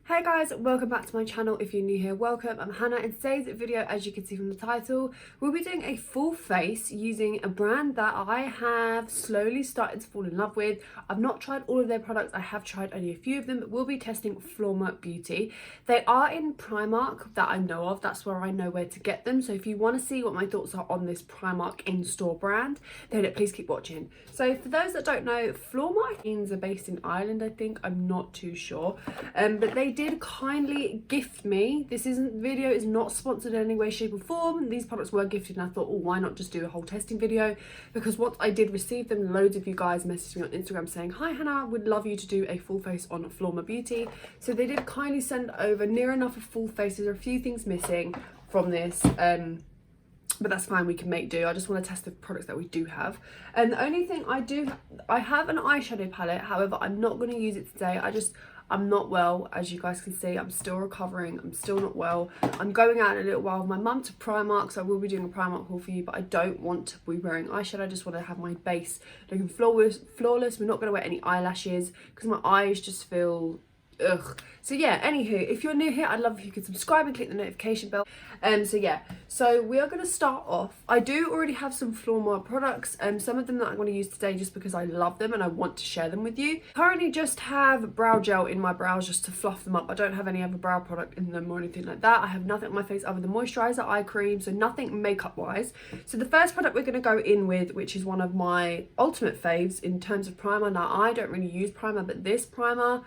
Hey guys, welcome back to my channel. If you're new here, welcome. I'm Hannah. In today's video, as you can see from the title, we'll be doing a full face using a brand that I have slowly started to fall in love with. I've not tried all of their products. I have tried only a few of them, but we'll be testing Flormar Beauty. They are in Primark that I know of. That's where I know where to get them. So if you want to see what my thoughts are on this Primark in-store brand, then please keep watching. So for those that don't know, Flormar are based in Ireland, I think. I'm not too sure. But they did kindly gift me. This video is not sponsored in any way, shape or form. These products were gifted and I thought, oh, why not just do a whole testing video? Because once I did receive them, loads of you guys messaged me on Instagram saying, hi Hannah, would love you to do a full face on Flormar Beauty. So they did kindly send over near enough a full face. There are a few things missing from this, but that's fine, we can make do. I just want to test the products that we do have. And the only thing I have an eyeshadow palette. However, I'm not going to use it today. I'm not well, as you guys can see. I'm still recovering. I'm still not well. I'm going out in a little while with my mum to Primark, so I will be doing a Primark haul for you, but I don't want to be wearing eyeshadow. I just want to have my base looking flawless. We're not going to wear any eyelashes because my eyes just feel ugh. So yeah, anywho, if you're new here, I'd love if you could subscribe and click the notification bell. So we are going to start off. I do already have some Flormar products, some of them that I'm going to use today just because I love them and I want to share them with you. Currently just have brow gel in my brows just to fluff them up. I don't have any other brow product in them or anything like that. I have nothing on my face other than moisturizer, eye cream, so nothing makeup wise. So the first product we're going to go in with, which is one of my ultimate faves in terms of primer. Now I don't really use primer, but this primer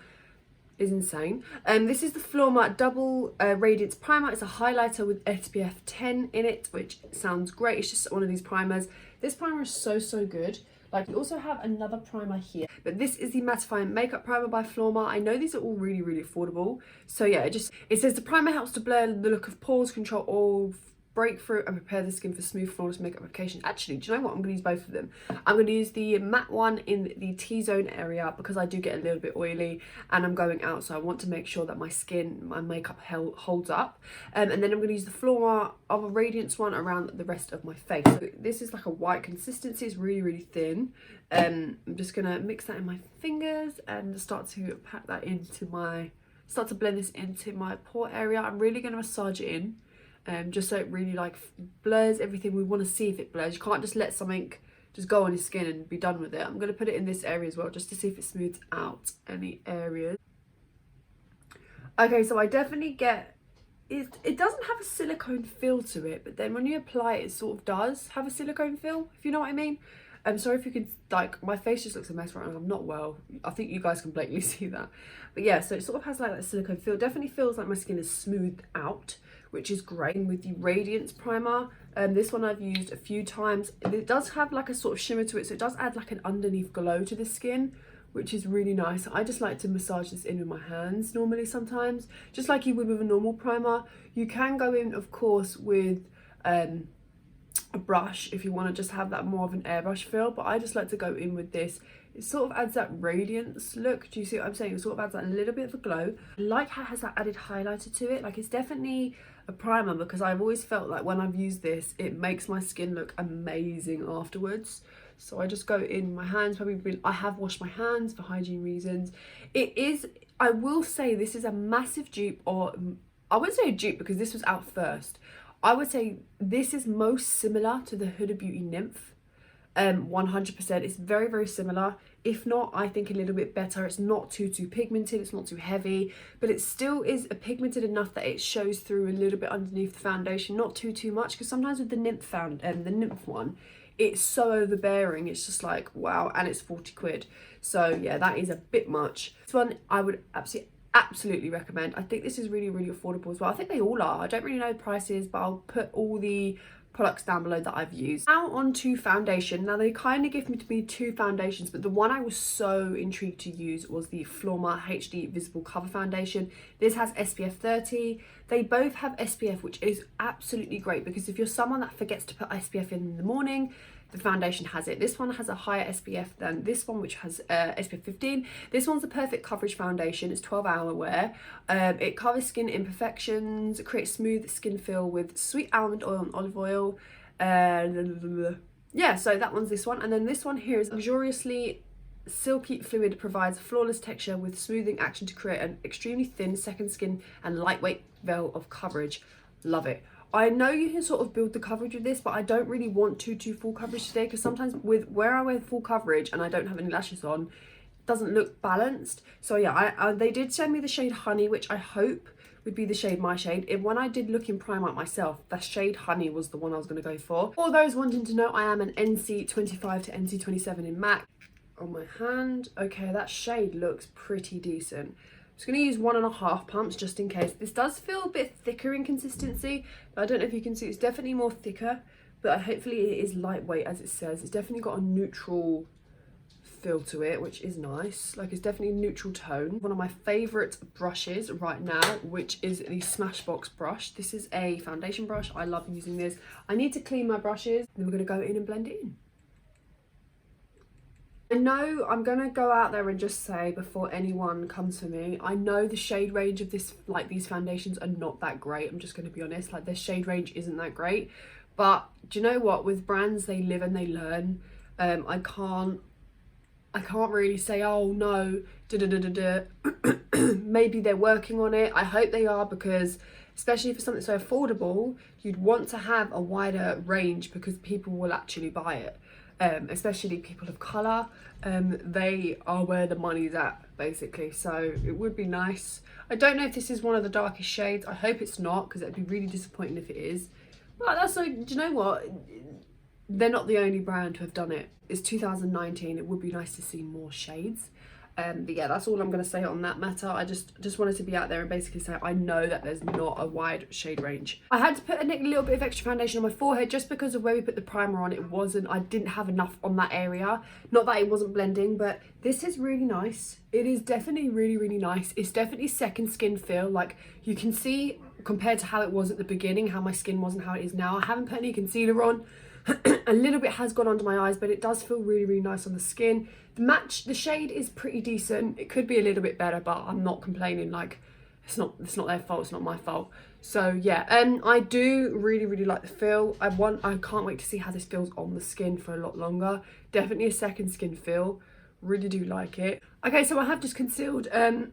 is insane. This is the Flormar Double Radiance Primer. It's a highlighter with SPF 10 in it, which sounds great. It's just one of these primers. This primer is so good. Like, we also have another primer here, but this is the Mattifying Makeup Primer by Flormar. I know these are all really affordable. So yeah, it says the primer helps to blur the look of pores, control all breakthrough and prepare the skin for smooth, flawless makeup application. Actually, do you know what? I'm going to use both of them. I'm going to use the matte one in the T-zone area because I do get a little bit oily and I'm going out, so I want to make sure that my skin, my makeup holds up. And then I'm going to use the Flormar other Radiance one around the rest of my face. So this is like a white consistency. It's really thin. I'm just going to mix that in my fingers and start to pack that into start to blend this into my pore area. I'm really going to massage it in. Just so it really like blurs everything. We want to see if it blurs. You can't just let something just go on your skin and be done with it. I'm going to put it in this area as well just to see if it smooths out any areas. Okay, so I definitely get it doesn't have a silicone feel to it, but then when you apply it, it sort of does have a silicone feel, if you know what I mean. I'm sorry if you could, like, my face just looks a mess right now. I'm not well. I think you guys can blatantly see that. But yeah, so it sort of has like that silicone feel. It definitely feels like my skin is smoothed out, which is great. With the Radiance Primer, this one I've used a few times. It does have like a sort of shimmer to it, so it does add like an underneath glow to the skin, which is really nice. I just like to massage this in with my hands normally sometimes, just like you would with a normal primer. You can go in, of course, with a brush if you want to just have that more of an airbrush feel, but I just like to go in with this. It sort of adds that radiance look. Do you see what I'm saying? It sort of adds that little bit of a glow. I like how it has that added highlighter to it. Like, it's definitely a primer because I've always felt like when I've used this, it makes my skin look amazing afterwards. So I just go in my hands. I have washed my hands for hygiene reasons. I will say this is a massive dupe, or I wouldn't say a dupe because this was out first. I would say this is most similar to the Huda Beauty Nymph. 100%. It's very similar. If not, I think a little bit better. It's not too pigmented. It's not too heavy, but it still is pigmented enough that it shows through a little bit underneath the foundation. Not too much, because sometimes with the Nymph the Nymph one, it's so overbearing. It's just like, wow, and it's 40 quid. So yeah, that is a bit much. This one I would absolutely recommend. I think this is really affordable as well. I think they all are. I don't really know the prices, but I'll put all the products down below that I've used. Now on to foundation. Now they kind of give me two foundations, but the one I was so intrigued to use was the Flormar HD Visible Cover Foundation. This has SPF 30. They both have SPF, which is absolutely great because if you're someone that forgets to put SPF in the morning, the foundation has it. This one has a higher SPF than this one, which has SPF 15. This one's the perfect coverage foundation. It's 12-hour wear. It covers skin imperfections, creates smooth skin feel with sweet almond oil and olive oil. Yeah, so that one's this one. And then this one here is luxuriously silky fluid provides flawless texture with smoothing action to create an extremely thin second skin and lightweight veil of coverage. Love it. I know you can sort of build the coverage with this, but I don't really want too full coverage today, because sometimes with where I wear full coverage and I don't have any lashes on, it doesn't look balanced. So yeah, they did send me the shade Honey, which I hope would be the shade, my shade. And when I did look in Primark myself, the shade Honey was the one I was going to go for. For those wanting to know, I am an NC25 to NC27 in MAC. On my hand, okay, that shade looks pretty decent. I'm just going to use 1.5 pumps just in case. This does feel a bit thicker in consistency, but I don't know if you can see, it's definitely more thicker, but hopefully it is lightweight, as it says. It's definitely got a neutral feel to it, which is nice. Like, it's definitely a neutral tone. One of my favorite brushes right now, which is the Smashbox brush. This is a foundation brush. I love using this. I need to clean my brushes, then we're going to go in and blend it in. I know I'm going to go out there and just say, before anyone comes for me, I know the shade range of this, like, these foundations are not that great. I'm just going to be honest, like, their shade range isn't that great. But do you know what, with brands, they live and they learn. I can't really say, oh no, maybe they're working on it. I hope they are, because especially for something so affordable, you'd want to have a wider range because people will actually buy it. Especially people of colour, they are where the money's at, basically. So it would be nice. I don't know if this is one of the darkest shades. I hope it's not, because it'd be really disappointing if it is. But that's like, do you know what? They're not the only brand to have done it. It's 2019. It would be nice to see more shades. But yeah, that's all I'm going to say on that matter. I just wanted to be out there and basically say I know that there's not a wide shade range. I had to put a little bit of extra foundation on my forehead just because of where we put the primer on. I didn't have enough on that area. Not that it wasn't blending, but this is really nice. It is definitely really nice. It's definitely second skin feel. Like, you can see compared to how it was at the beginning, how my skin was and how it is now. I haven't put any concealer on. A little bit has gone under my eyes, but it does feel really nice on the skin. The shade is pretty decent. It could be a little bit better, but I'm not complaining. Like, it's not their fault, it's not my fault. So yeah, I do really like the feel. I can't wait to see how this feels on the skin for a lot longer. Definitely a second skin feel. Really do like it. Okay, so I have just concealed. I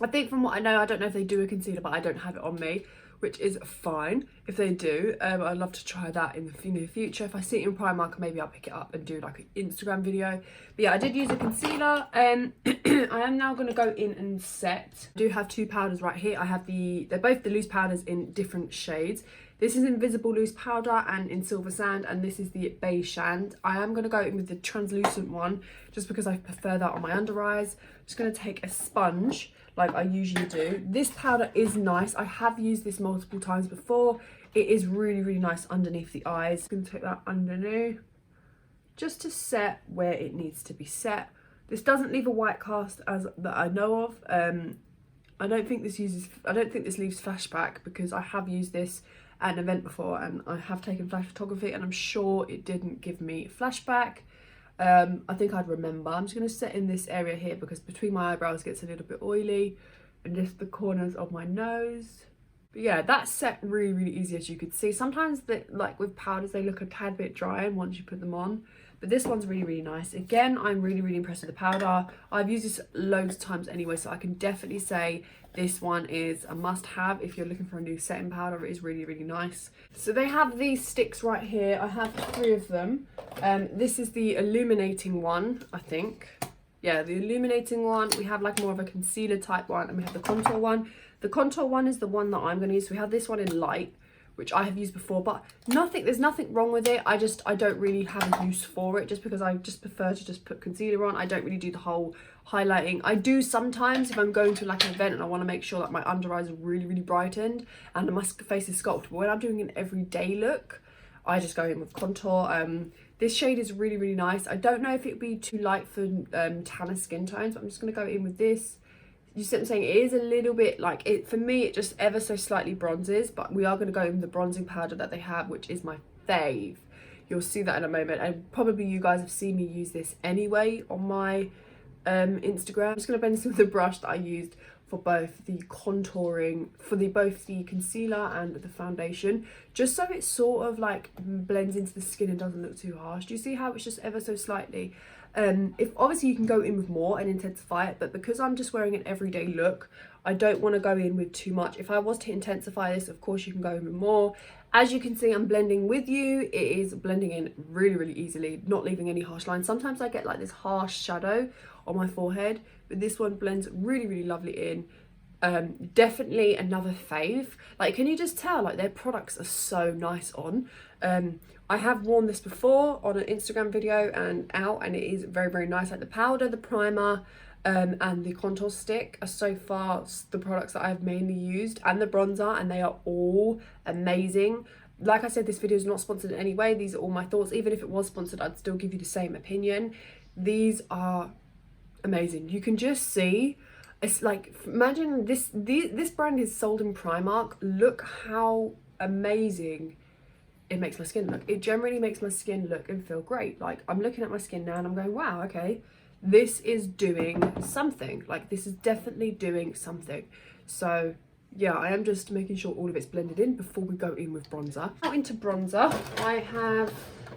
think from what I know, I don't know if they do a concealer, but I don't have it on me, which is fine if they do. I'd love to try that in the near future. If I see it in Primark, maybe I'll pick it up and do like an Instagram video. But yeah, I did use a concealer. I am now going to go in and set. I do have 2 powders right here. I have they're both the loose powders in different shades. This is Invisible Loose Powder and in Silver Sand, and this is the Beige Sand. I am going to go in with the translucent one just because I prefer that on my under eyes. I'm just going to take a sponge like I usually do. This powder is nice. I have used this multiple times before. It is really nice underneath the eyes. I'm going to take that underneath just to set where it needs to be set. This doesn't leave a white cast as that I know of. I don't think this leaves flashback, because I have used this at an event before and I have taken flash photography and I'm sure it didn't give me flashback. I think I'd remember. I'm just going to set in this area here because between my eyebrows it gets a little bit oily, and just the corners of my nose. But yeah, that's set really easy, as you could see. Sometimes like with powders, they look a tad bit dry and once you put them on, but this one's really nice. Again, I'm really impressed with the powder. I've used this loads of times anyway, so I can definitely say this one is a must-have if you're looking for a new setting powder. It is really nice. So they have these sticks right here. I have 3 of them. This is the illuminating one, I think. Yeah, the illuminating one. We have like more of a concealer type one, and we have the contour one. The contour one is the one that I'm going to use. We have this one in light, which I have used before, but there's nothing wrong with it. I don't really have a use for it, just because I just prefer to just put concealer on. I don't really do the whole highlighting. I do sometimes if I'm going to like an event and I want to make sure that my under eyes are really brightened and my face is sculpted. But when I'm doing an everyday look, I just go in with contour. This shade is really nice. I don't know if it would be too light for tanner skin tones, but I'm just going to go in with this. You see what I'm saying? It is a little bit like it for me. It just ever so slightly bronzes, but we are going to go in with the bronzing powder that they have, which is my fave. You'll see that in a moment, and probably you guys have seen me use this anyway on my Instagram. I'm just going to blend this with the brush that I used for both the contouring, for both the concealer and the foundation, just so it sort of like blends into the skin and doesn't look too harsh. Do you see how it's just ever so slightly? If obviously you can go in with more and intensify it, but because I'm just wearing an everyday look, I don't want to go in with too much. If I was to intensify this, of course you can go in with more. As you can see, I'm blending with you. It is blending in really, really easily, not leaving any harsh lines. Sometimes I get like this harsh shadow on my forehead, but this one blends really, really lovely in. Definitely another fave. Like, can you just tell, like, their products are so nice on. I have worn this before on an Instagram video and out, and it is very, very nice. Like the powder, the primer, and the contour stick are so far the products that I've mainly used, and the bronzer, and they are all amazing. Like I said, this video is not sponsored in any way. These are all my thoughts. Even if it was sponsored, I'd still give you the same opinion. These are amazing. You can just see, it's like, imagine this brand is sold in Primark. Look how amazing it makes my skin look. It generally makes my skin look and feel great. Like, I'm looking at my skin now and I'm going, wow, okay, this is doing something. Like, this is definitely doing something. So yeah, I am just making sure all of it's blended in before we go in with bronzer. Now into bronzer, I have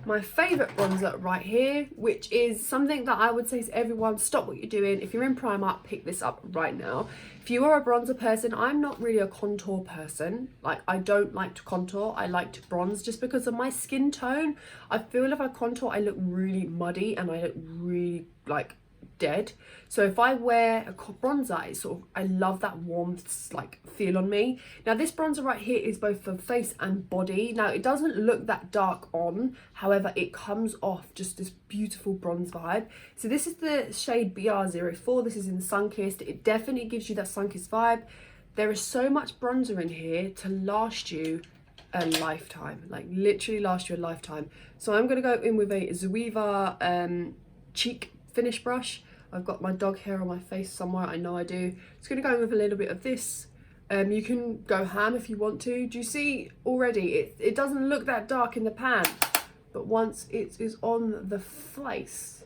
my favourite bronzer right here, which is something that I would say to everyone, stop what you're doing. If you're in Primark, pick this up right now. If you are a bronzer person, I'm not really a contour person. Like, I don't like to contour, I like to bronze just because of my skin tone. I feel if I contour, I look really muddy and I look really like dead. So if I wear a bronzer, it's sort of, I love that warmth like feel on me. Now this bronzer right here is both for face and body. Now it doesn't look that dark on, however it comes off just this beautiful bronze vibe. So this is the shade BR04. This is in Sunkissed. It definitely gives you that Sunkissed vibe. There is so much bronzer in here to last you a lifetime, like literally last you a lifetime. So I'm going to go in with a Zoeva cheek finish brush. I've got my dog hair on my face somewhere, I know I do. It's going to go in with a little bit of this. You can go ham if you want to. Do you see already it doesn't look that dark in the pan, but once it is on the face,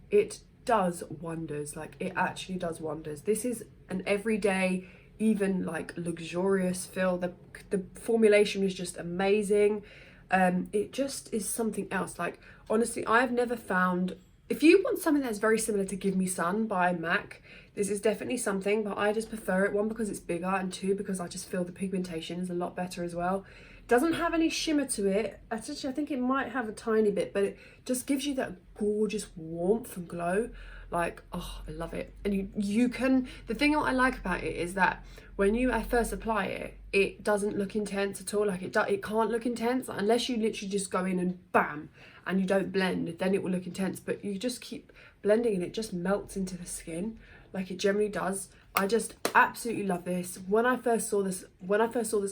it does wonders. Like, it actually does wonders. This is an everyday, even like luxurious feel. The formulation is just amazing. It just is something else. Like, honestly, I've never found, if you want something that's very similar to Give Me Sun by MAC, this is definitely something, but I just prefer it, one, because it's bigger, and two, because I just feel the pigmentation is a lot better as well. It doesn't have any shimmer to it. Actually, I think it might have a tiny bit, but it just gives you that gorgeous warmth and glow. Like, oh, I love it. And you can, the thing I like about it is that when you first apply it, it doesn't look intense at all. Like, it can't look intense unless you literally just go in and bam, and you don't blend, then it will look intense. But you just keep blending and it just melts into the skin like it generally does. I just absolutely love this. When I first saw this,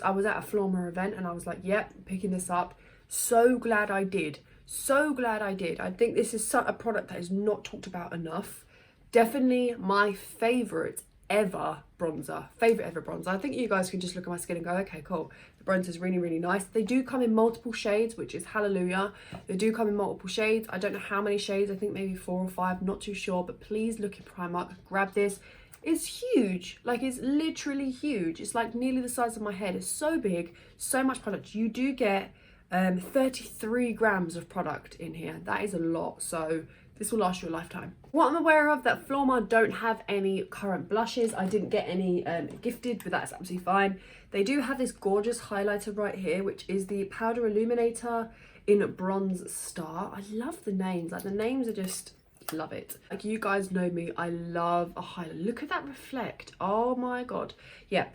I was at a Flormar event and I was like, yep, picking this up. So glad I did. So glad I did. I think this is a product that is not talked about enough. Definitely my favourite ever bronzer. I think you guys can just look at my skin and go, okay, cool. The bronzer is really, really nice. They do come in multiple shades, which is hallelujah. They do come in multiple shades. I don't know how many shades. I think maybe 4 or 5, not too sure. But please look at Primark. Grab this. It's huge. Like, it's literally huge. It's like nearly the size of my head. It's so big. So much product. You do get 33 grams of product in here. That is a lot. So this will last you a lifetime. What I'm aware of, that Flormar don't have any current blushes. I didn't get any gifted, but that's absolutely fine. They do have this gorgeous highlighter right here, which is the Powder Illuminator in Bronze Star. I love the names. Like, the names are just, love it. Like, you guys know me, I love a highlighter. Look at that reflect. Oh my god. Yeah,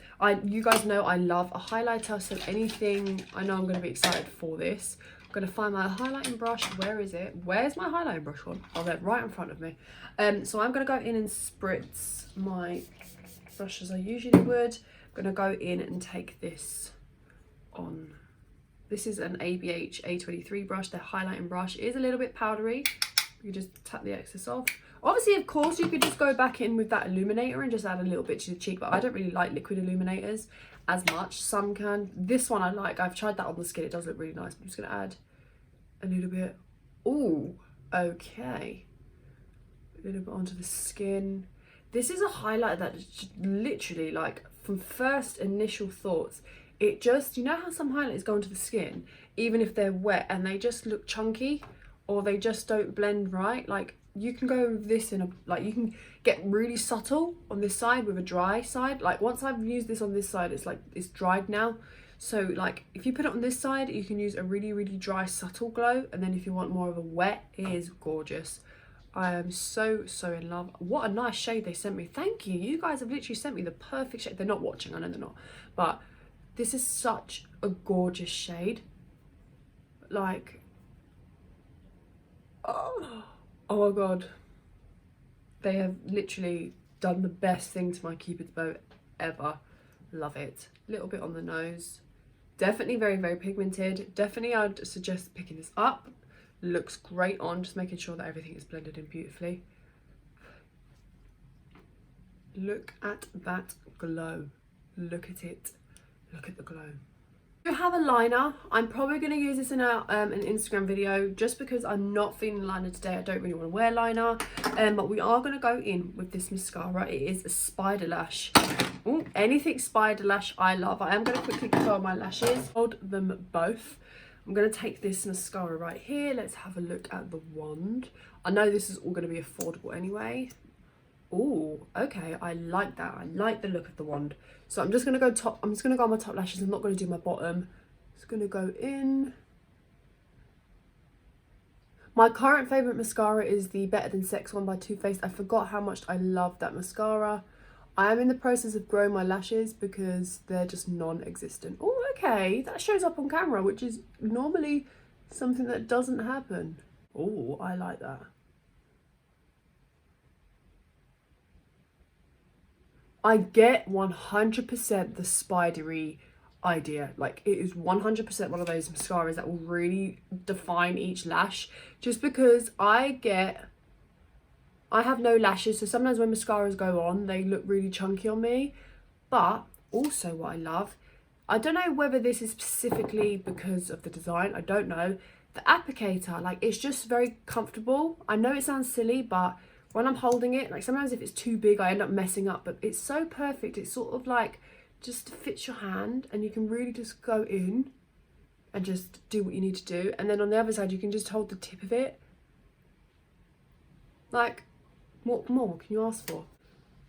you guys know I love a highlighter, so anything, I know I'm going to be excited for this. I'm going to find my highlighting brush. Where is it? Where's my highlighting brush one? Oh, they're right in front of me. So I'm going to go in and spritz my brush as I usually would. I'm going to go in and take this on. This is an ABH A23 brush. Their highlighting brush is a little bit powdery. You just tap the excess off. Obviously, of course, you could just go back in with that illuminator and just add a little bit to the cheek, but I don't really like liquid illuminators as much. Some can. This one I like. I've tried that on the skin. It does look really nice. I'm just going to add a little bit. Ooh, okay. A little bit onto the skin. This is a highlighter that is literally, like, from first initial thoughts, it just, you know how some highlighters go onto the skin, even if they're wet, and they just look chunky, or they just don't blend right? Like, you can go with this in a, like, you can get really subtle on this side with a dry side. Like once I've used this on this side, it's like it's dried now. So like if you put it on this side, you can use a really, really dry subtle glow, and then if you want more of a wet, it is gorgeous. I am so in love. What a nice shade they sent me. Thank you. You guys have literally sent me the perfect shade. They're not watching, I know they're not, but this is such a gorgeous shade. Like, oh my god, they have literally done the best thing to my Cupid's bow ever. Love it. Little bit on the nose, definitely very, very pigmented. Definitely I'd suggest picking this up. Looks great on, just making sure that everything is blended in beautifully. Look at that glow. Look at it. Look at the glow. I have a liner. I'm probably going to use this in an Instagram video just because I'm not feeling liner today. I don't really want to wear liner, but we are going to go in with this mascara. It is a Spider Lash. Ooh, anything Spider Lash I love. I am going to quickly curl my lashes, hold them both. I'm going to take this mascara right here. Let's have a look at the wand. I know this is all going to be affordable anyway. Oh, okay, I like that. I like the look of the wand. So I'm just going to go top. I'm just going to go on my top lashes. I'm not going to do my bottom. Just going to go in. My current favourite mascara is the Better Than Sex one by Too Faced. I forgot how much I love that mascara. I am in the process of growing my lashes because they're just non-existent. Oh, okay, that shows up on camera, which is normally something that doesn't happen. Oh, I like that. I get 100% the spidery idea. Like, it is 100% one of those mascaras that will really define each lash, just because I have no lashes, so sometimes when mascaras go on, they look really chunky on me. But also what I love, I don't know whether this is specifically because of the design, I don't know, the applicator, like, it's just very comfortable. I know it sounds silly, but when I'm holding it, like, sometimes if it's too big, I end up messing up, but it's so perfect. It's sort of like, just fits your hand, and you can really just go in and just do what you need to do. And then on the other side, you can just hold the tip of it. Like, what more can you ask for?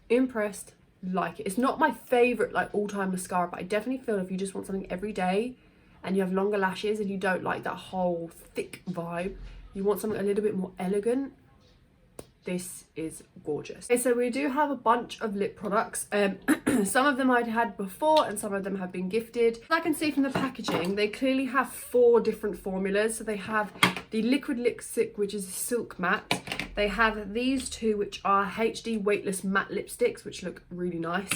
Impressed. Like it. It's not my favourite, like, all-time mascara, but I definitely feel if you just want something every day and you have longer lashes and you don't like that whole thick vibe, you want something a little bit more elegant, this is gorgeous. Okay, so we do have a bunch of lip products. Some of them I'd had before and some of them have been gifted. As I can see from the packaging, they clearly have 4 different formulas. So they have the liquid lipstick, which is a silk matte. They have these two, which are HD weightless matte lipsticks, which look really nice.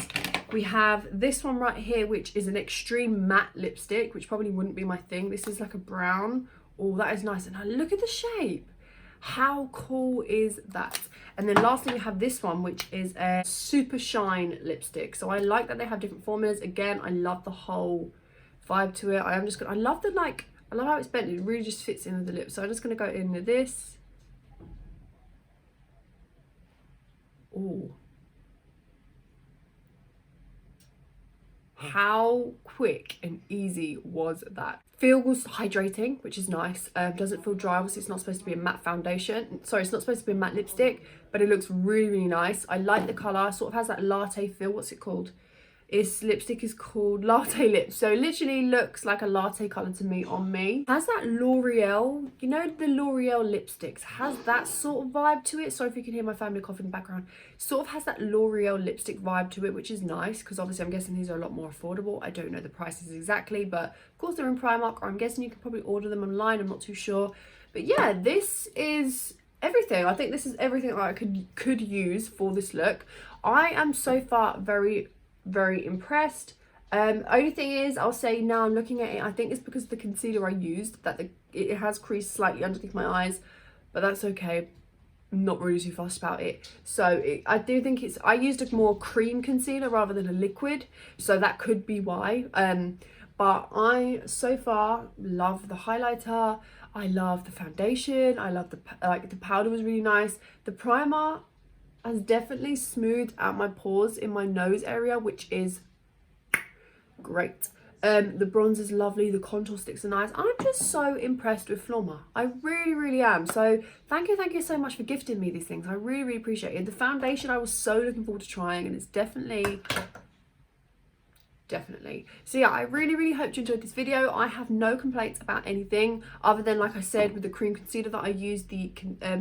We have this one right here, which is an extreme matte lipstick, which probably wouldn't be my thing. This is like a brown. Oh, that is nice. And now look at the shape. How cool is that? And then lastly, we have this one, which is a super shine lipstick. So I like that they have different formulas. Again, I love the whole vibe to it. I love the, like, I love how it's bent. It really just fits in with the lips. So I'm just going to go in with this. Oh, how quick and easy was that? Feels hydrating, which is nice. Doesn't feel dry. Obviously, it's not supposed to be a matte foundation. Sorry, it's not supposed to be a matte lipstick, but it looks really, really nice. I like the colour. Sort of has that latte feel. What's it called? Its lipstick is called Latte Lips. So it literally looks like a latte colour to me on me. Has that L'Oreal, you know, the L'Oreal lipsticks, has that sort of vibe to it. Sorry if you can hear my family cough in the background. Sort of has that L'Oreal lipstick vibe to it, which is nice, because obviously I'm guessing these are a lot more affordable. I don't know the prices exactly, but of course they're in Primark, or I'm guessing you can probably order them online. I'm not too sure. But yeah, this is everything. I think this is everything I could use for this look. I am so far very impressed. Only thing is, I'll say now I'm looking at it, I think it's because of the concealer I used that it has creased slightly underneath my eyes, but that's okay. I'm not really too fussed about it. So I do think I used a more cream concealer rather than a liquid, so that could be why. But I so far love the highlighter. I love the foundation. I love the powder was really nice. The primer has definitely smoothed out my pores in my nose area, which is great. The bronzer's lovely, the contour sticks are nice. I'm just so impressed with Flormar. I really, really am. So thank you so much for gifting me these things. I really, really appreciate it. The foundation I was so looking forward to trying, and it's definitely. So yeah, I really, really hope you enjoyed this video. I have no complaints about anything other than, like I said, with the cream concealer that I used, the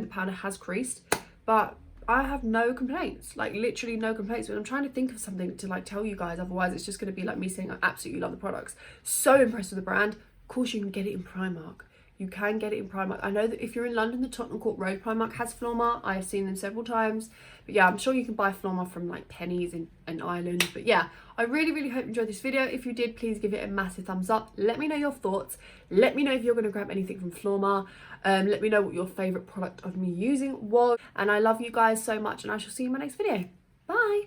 powder has creased, but I have no complaints, like literally no complaints. But I'm trying to think of something to like tell you guys, otherwise it's just going to be like me saying I absolutely love the products. So impressed with the brand. Of course, you can get it in Primark. You can get it in Primark. I know that if you're in London, the Tottenham Court Road Primark has Flormar. I've seen them several times. But yeah, I'm sure you can buy Flormar from like Pennies in Ireland. But yeah, I really, really hope you enjoyed this video. If you did, please give it a massive thumbs up. Let me know your thoughts. Let me know if you're going to grab anything from Flormar. Let me know what your favourite product of me using was. And I love you guys so much, and I shall see you in my next video. Bye.